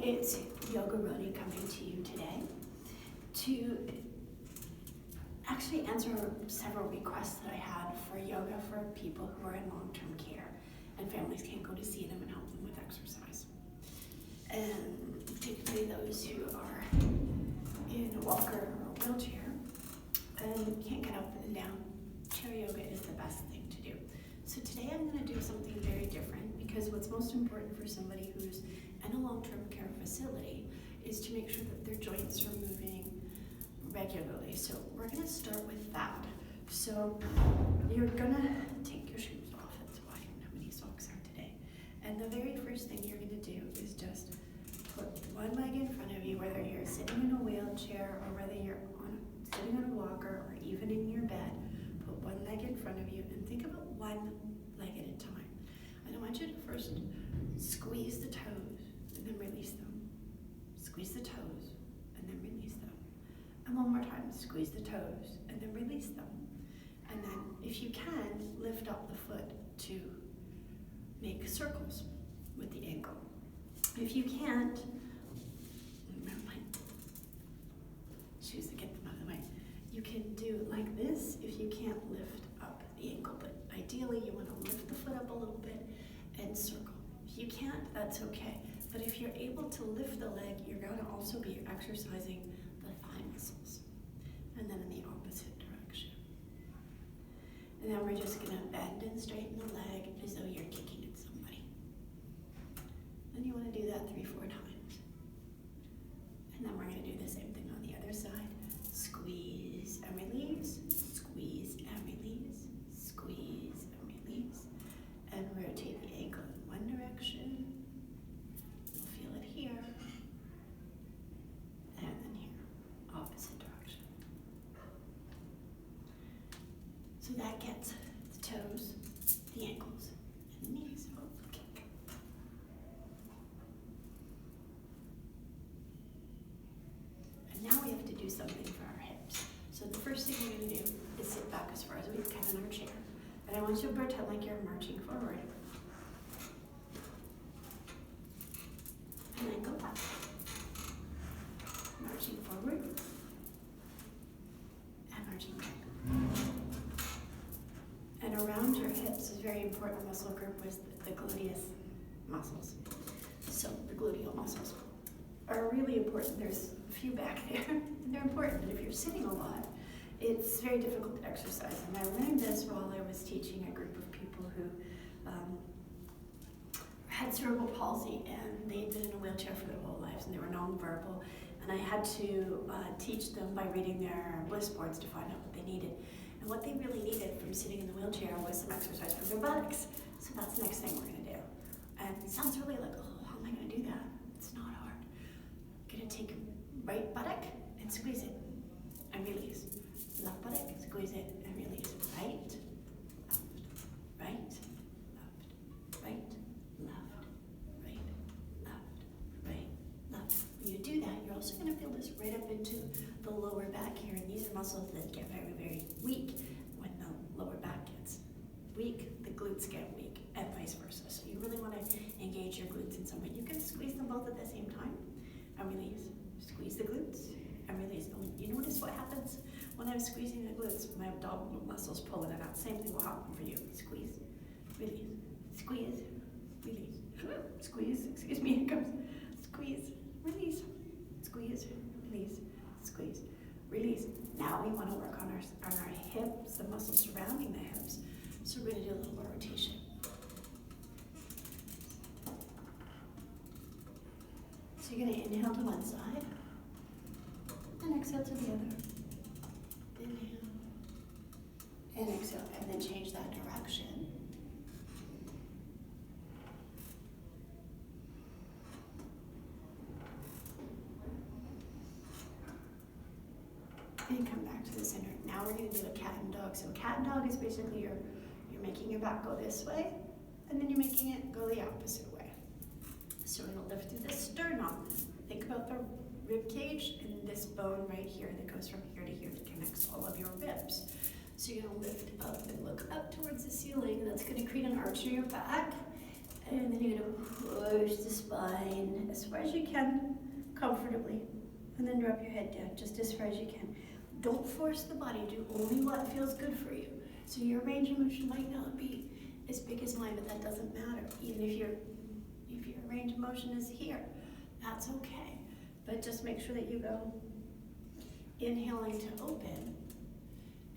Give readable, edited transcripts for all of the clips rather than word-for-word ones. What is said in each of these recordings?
It's Yoga Rani coming to you today to actually answer several requests that I had for yoga for people who are in long-term care and families can't go to see them and help them with exercise. And particularly those who are in a walker or a wheelchair and can't get up and down. Chair yoga is the best thing to do. So today I'm going to do something very different because what's most important for somebody who's in a long-term care facility is to make sure that their joints are moving regularly. So we're going to start with that. So you're going to take your shoes off. That's why I don't have any socks on today. And the very first thing you're going to do is just put one leg in front of you, whether you're sitting in a wheelchair or whether you're sitting on a walker or even in your bed. Put one leg in front of you and think about one leg at a time. And I want you to first squeeze the toes and then release them. Squeeze the toes and then release them. And one more time, squeeze the toes and then release them. And then, if you can, lift up the foot to make circles with the ankle. If you can't, remember my shoes to get them out of the way. You can do like this if you can't lift up the ankle, but ideally you want to lift the foot up a little bit and circle. If you can't, that's okay. But if you're able to lift the leg, you're going to also be exercising the thigh muscles. And then in the opposite direction. And then we're just going to bend and straighten the leg as though you're kicking at somebody. Then you want to do that 3-4 times. And then we're going to do the same thing on the other side. Squeeze and release, squeeze and release, squeeze and release. And rotate the ankle in one direction. You'll feel it here. And then here, opposite direction. So that gets the toes, the ankles, and the knees. Oh, kick. And now we have to do something for our hips. So the first thing we're going to do is sit back as far as we can in our chair. And I want you to pretend like you're marching forward. And then go back. Marching forward. And marching back. And around your hips is very important muscle group with the gluteus muscles. So the gluteal muscles are really important. There's a few back there, and they're important. And if you're sitting a lot, it's very difficult to exercise. And I learned this while I was teaching a group of people who had cerebral palsy, and they'd been in a wheelchair for their whole lives, and they were nonverbal. And I had to teach them by reading their bliss boards to find out what they needed. And what they really needed from sitting in the wheelchair was some exercise for their buttocks. So that's the next thing we're going to do. And it sounds really like, oh, how am I going to do that? It's not hard. You're going to take your right buttock and squeeze it and release. Left buttock, squeeze it and release. Right, left, right, left, right, left, right, left, right, left. When you do that, you're also going to feel this right up into the lower back here. And these are muscles that get very, very weak. When the lower back gets weak, the glutes get weak, and vice versa. So you really want to engage your glutes in some way. You can squeeze them both at the same time and release. Squeeze the glutes and release. You notice what happens when I'm squeezing the glutes? My abdominal muscles pull in and out. Same thing will happen for you. Squeeze, release, squeeze, release, squeeze, excuse me, it goes, squeeze, release, squeeze, release, squeeze, release. Now we want to work on our hips, the muscles surrounding the hips. So we're going to do a little more rotation. So you're going to inhale to one side and exhale to the other. Inhale and exhale, and then change that direction. And come back to the center. Now we're going to do a cat and dog. So a cat and dog is basically you're making your back go this way, and then you're making it go the opposite way. So we're going to lift through the sternum. Think about the rib cage and this bone right here that goes from here to here that connects all of your ribs. So you're going to lift up and look up towards the ceiling. That's going to create an arch in your back. And then you're gonna push the spine as far as you can, comfortably. And then drop your head down just as far as you can. Don't force the body, do only what feels good for you. So your range of motion might not be as big as mine, but that doesn't matter. Even if your range of motion is here, that's okay. But just make sure that you go inhaling to open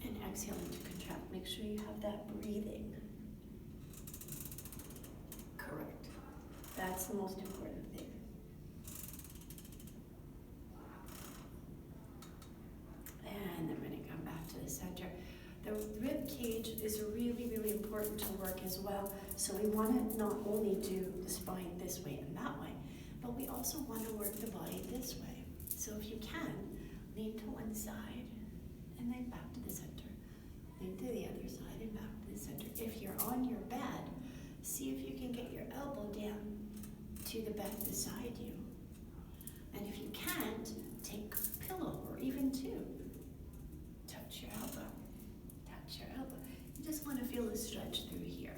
and exhaling to contract. Make sure you have that breathing. Correct. That's the most important thing. And then we're going to come back to the center. The rib cage is really, really important to work as well. So we want to not only do the spine this way and that way, but we also want to work the body this way. So if you can, lean to one side and then back to the center. Lean to the other side and back to the center. If you're on your bed, see if you can get your elbow down to the bed beside you. And if you can't, take a pillow or even two. Touch your elbow. Touch your elbow. You just want to feel the stretch through here.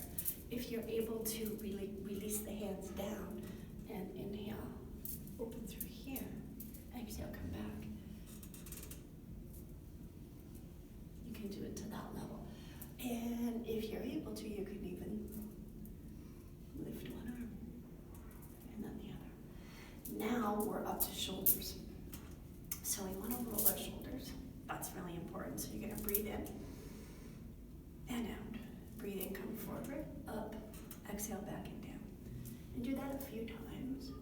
If you're able to really release the hands down and inhale, open through here. Exhale, come back. You can do it to that level. And if you're able to, you can even lift one arm and then the other. Now we're up to shoulders. So we want to roll our shoulders. That's really important. So you're going to breathe in and out. Breathe in, come forward, up, exhale, back and down. And do that a few times.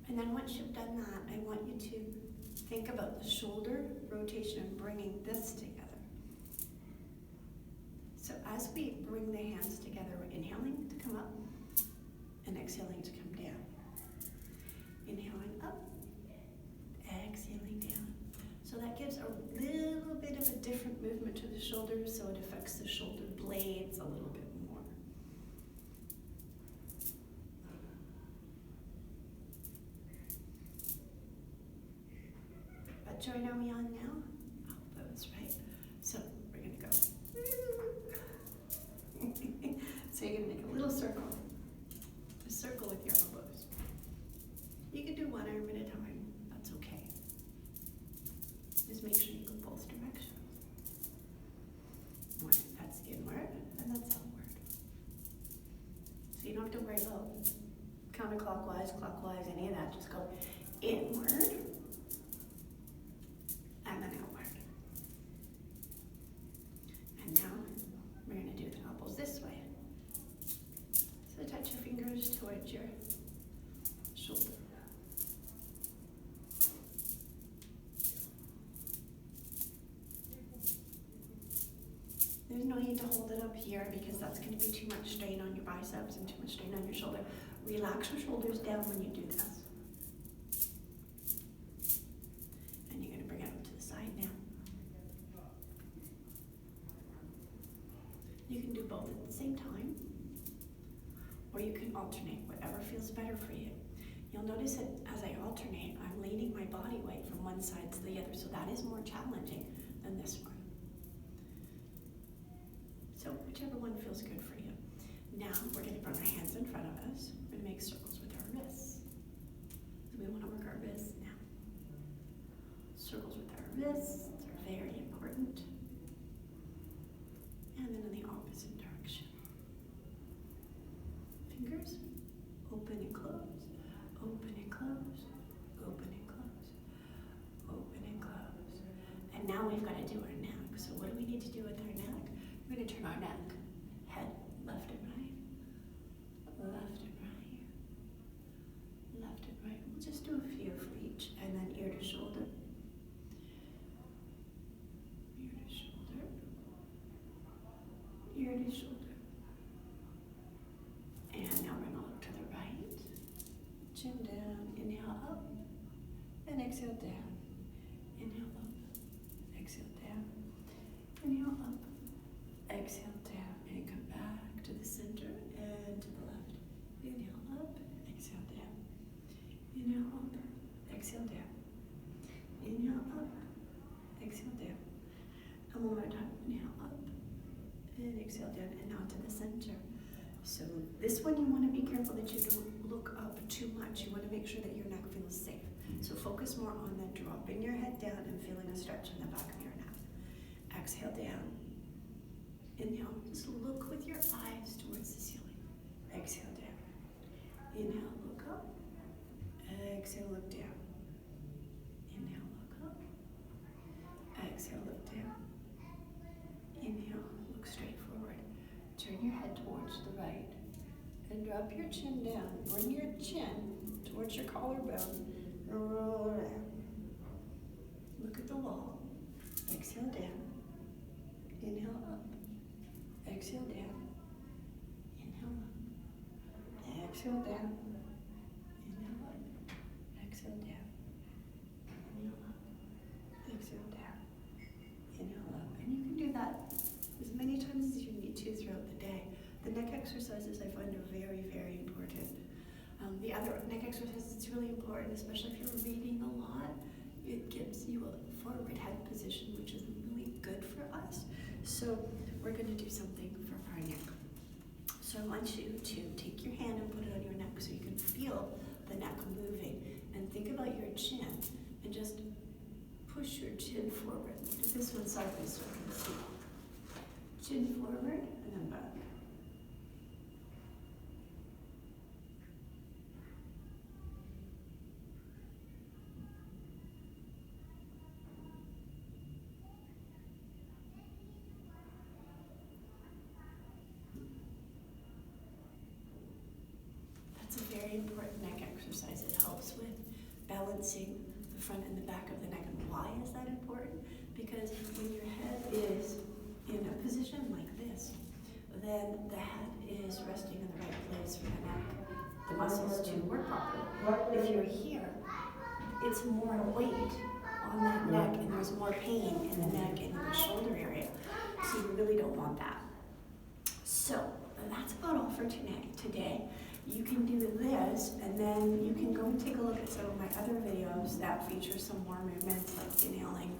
And then once you've done that, I want you to think about the shoulder rotation and bringing this together. So as we bring the hands together, we're inhaling to come up and exhaling to come down. Inhaling up, exhaling down. So that gives a little bit of a different movement to the shoulders, so it affects the shoulder blades a little bit more. What joint are we on now? Elbows, right? So we're going to go. So you're going to make a little circle. A circle with your elbows. You can do one arm at a time. That's okay. Just make sure you go both directions. One, that's inward, and that's outward. So you don't have to worry about counterclockwise, clockwise, any of that. Just go inward, and then outward. And now we're going to do the elbows this way. So touch your fingers towards your shoulder. There's no need to hold it up here because that's going to be too much strain on your biceps and too much strain on your shoulder. Relax your shoulders down when you do this. And you're going to bring it up to the side now. You can do both at the same time, or you can alternate, whatever feels better for you. You'll notice that as I alternate, I'm leaning my body weight from one side to the other, so that is more challenging than this one. So whichever one feels good for you. Now we're going to bring our hands in front of us. We're going to make circles with our wrists. So we want to work our wrists now. Circles with our wrists are very important. And then in the opposite direction. Fingers, open and close, open and close, open and close, open and close. And now we've got to do our neck. So what do we need to do with our neck? We're going to turn our neck, head left and right, left and right, left and right. We'll just do a few for each, and then ear to shoulder, ear to shoulder, ear to shoulder. And now we're going to look to the right, chin down, inhale up, and exhale down. Inhale up, exhale down, inhale up. Exhale down and come back to the center and to the left. Inhale up, exhale down. Inhale up, exhale down. Inhale up, exhale down. And one more time. Inhale up and exhale down. And now to the center. So this one you want to be careful that you don't look up too much. You want to make sure that your neck feels safe. So focus more on the dropping your head down and feeling a stretch in the back of your neck. Exhale down. Inhale, just look with your eyes towards the ceiling. Exhale down. Inhale, look up. Exhale, look down. Inhale, look up. Exhale, look down. Inhale, look straight forward. Turn your head towards the right and drop your chin down. Bring your chin towards your collarbone and roll around. Look at the wall. Exhale down. Inhale up. Exhale down. Inhale up. Exhale down. Inhale up. Exhale down. Inhale up. Exhale down. Inhale up. And you can do that as many times as you need to throughout the day. The neck exercises I find are very, very important. The other neck exercise that's really important, especially if you're reading a lot, it gives you a forward head position, which is really good for us. So we're going to do something for our neck. So I want you to take your hand and put it on your neck so you can feel the neck moving. And think about your chin and just push your chin forward. Do this one sideways so you can see. Chin forward and then back. Important neck exercise. It helps with balancing the front and the back of the neck. And why is that important? Because when your head is in a position like this, then the head is resting in the right place for the neck, the muscles to work properly. If you're here, it's more weight on that neck and there's more pain in the neck and in the shoulder area. So you really don't want that. So that's about all for today. You can do this, and then you can go and take a look at some of my other videos that feature some more movements like inhaling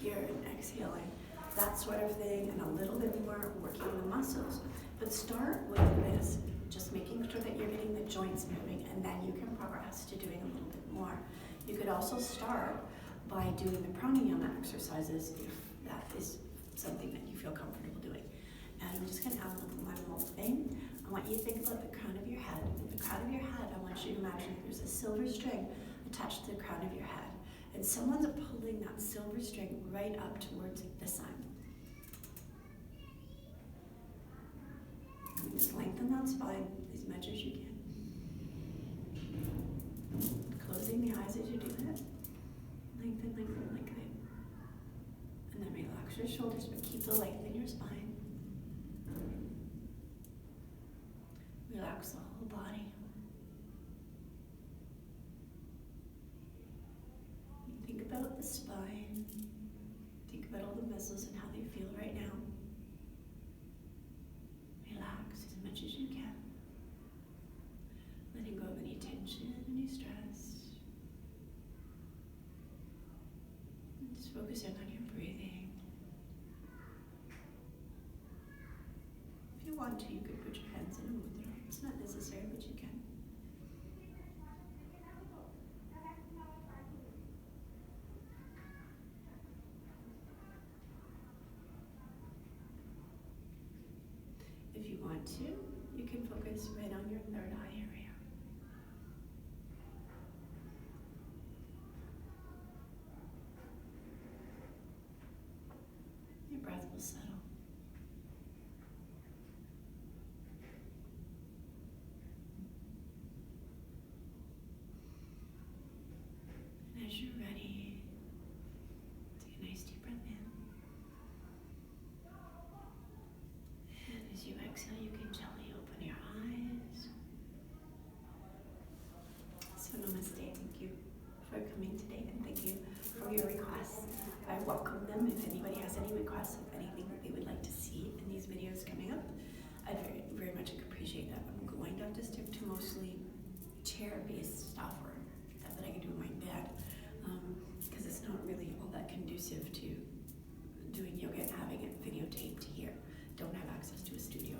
here and exhaling, that sort of thing, and a little bit more working the muscles. But start with this, just making sure that you're getting the joints moving, and then you can progress to doing a little bit more. You could also start by doing the pranayama exercises if that is something that you feel comfortable doing. And I'm just going to add one more thing. I want you to think about the crown of your head. At the crown of your head, I want you to imagine there's a silver string attached to the crown of your head. And someone's pulling that silver string right up towards the sun. And just lengthen that spine as much as you can. Closing the eyes as you do that. Lengthen, lengthen, lengthen. And then relax your shoulders, but keep the length in your spine. Relax the whole body. Think about the spine. Think about all the muscles and how they feel right now. Relax as much as you can. Letting go of any tension, any stress. And just focusing on your breathing. If you want to, you could put your hands in a mudra. It's not necessary, but you can. If you want to, you can focus right on your third eye area. Your breath will settle. As you're ready, take a nice deep breath in. And as you exhale, you can gently open your eyes. So namaste, thank you for coming today, and thank you for your requests. I welcome them. If anybody has any requests of anything that they would like to see in these videos coming up, I'd very, very much appreciate that. I'm going to have to stick to mostly chair-based stuff or stuff that I can do in my bed. Because it's not really all that conducive to doing yoga and having it videotaped here. Don't have access to a studio